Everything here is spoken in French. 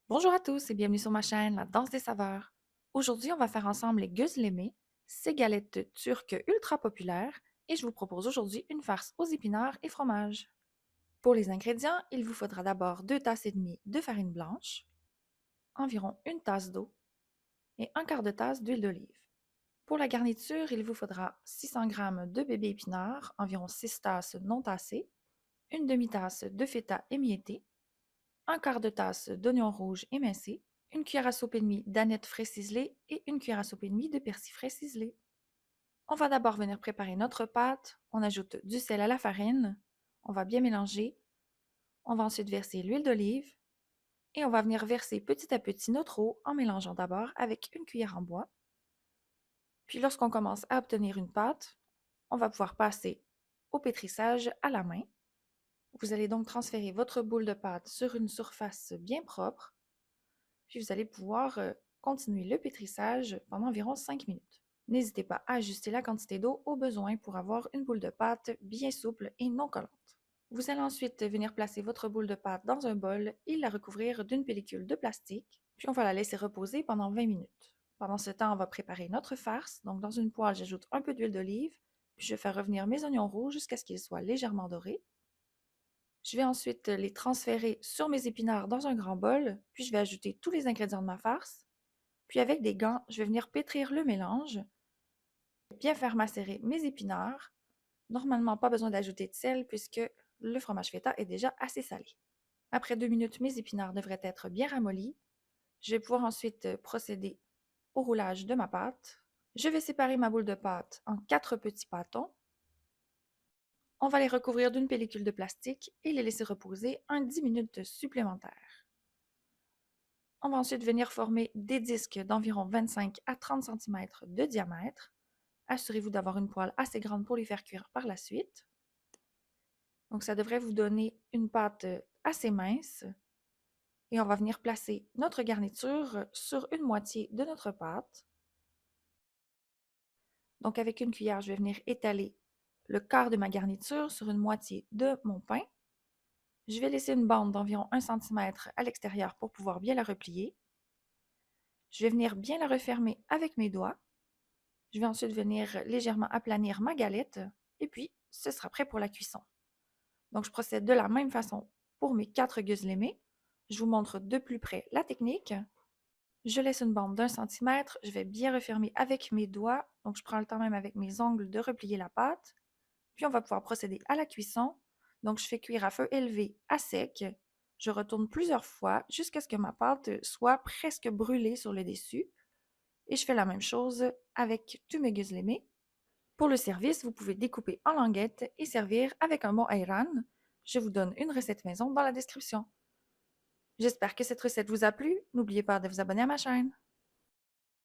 Bonjour à tous et bienvenue sur ma chaîne La Danse des Saveurs. Aujourd'hui, on va faire ensemble les gözleme, ces galettes turques ultra populaires, et je vous propose aujourd'hui une farce aux épinards et fromage. Pour les ingrédients, il vous faudra d'abord 2 tasses et demie de farine blanche, environ une tasse d'eau et un quart de tasse d'huile d'olive. Pour la garniture, il vous faudra 600 g de bébé épinards, environ 6 tasses non tassées, une demi-tasse de feta émietté, un quart de tasse d'oignons rouges émincés, une cuillère à soupe et demie d'anettes frais ciselées et une cuillère à soupe et demie de persil frais ciselé. On va d'abord venir préparer notre pâte. On ajoute du sel à la farine. On va bien mélanger. On va ensuite verser l'huile d'olive et on va venir verser petit à petit notre eau en mélangeant d'abord avec une cuillère en bois. Puis lorsqu'on commence à obtenir une pâte, on va pouvoir passer au pétrissage à la main. Vous allez donc transférer votre boule de pâte sur une surface bien propre. Puis vous allez pouvoir continuer le pétrissage pendant environ 5 minutes. N'hésitez pas à ajuster la quantité d'eau au besoin pour avoir une boule de pâte bien souple et non collante. Vous allez ensuite venir placer votre boule de pâte dans un bol et la recouvrir d'une pellicule de plastique, puis on va la laisser reposer pendant 20 minutes. Pendant ce temps, on va préparer notre farce. Donc dans une poêle, j'ajoute un peu d'huile d'olive, puis je fais revenir mes oignons rouges jusqu'à ce qu'ils soient légèrement dorés. Je vais ensuite les transférer sur mes épinards dans un grand bol, puis je vais ajouter tous les ingrédients de ma farce. Puis avec des gants, je vais venir pétrir le mélange, bien faire macérer mes épinards. Normalement, pas besoin d'ajouter de sel puisque le fromage feta est déjà assez salé. Après 2 minutes, mes épinards devraient être bien ramollis. Je vais pouvoir ensuite procéder au roulage de ma pâte. Je vais séparer ma boule de pâte en 4 petits pâtons. On va les recouvrir d'une pellicule de plastique et les laisser reposer un 10 minutes supplémentaires. On va ensuite venir former des disques d'environ 25 à 30 cm de diamètre. Assurez-vous d'avoir une poêle assez grande pour les faire cuire par la suite. Donc ça devrait vous donner une pâte assez mince. Et on va venir placer notre garniture sur une moitié de notre pâte. Donc avec une cuillère, je vais venir étaler le quart de ma garniture sur une moitié de mon pain. Je vais laisser une bande d'environ 1 cm à l'extérieur pour pouvoir bien la replier. Je vais venir bien la refermer avec mes doigts. Je vais ensuite venir légèrement aplanir ma galette et puis ce sera prêt pour la cuisson. Donc je procède de la même façon pour mes 4 gözleme. Je vous montre de plus près la technique. Je laisse une bande d'1 cm, je vais bien refermer avec mes doigts, donc je prends le temps même avec mes ongles de replier la pâte. Puis on va pouvoir procéder à la cuisson. Donc je fais cuire à feu élevé à sec. Je retourne plusieurs fois jusqu'à ce que ma pâte soit presque brûlée sur le dessus. Et je fais la même chose avec tous mes gözleme. Pour le service, vous pouvez découper en languettes et servir avec un bon ayran. Je vous donne une recette maison dans la description. J'espère que cette recette vous a plu. N'oubliez pas de vous abonner à ma chaîne.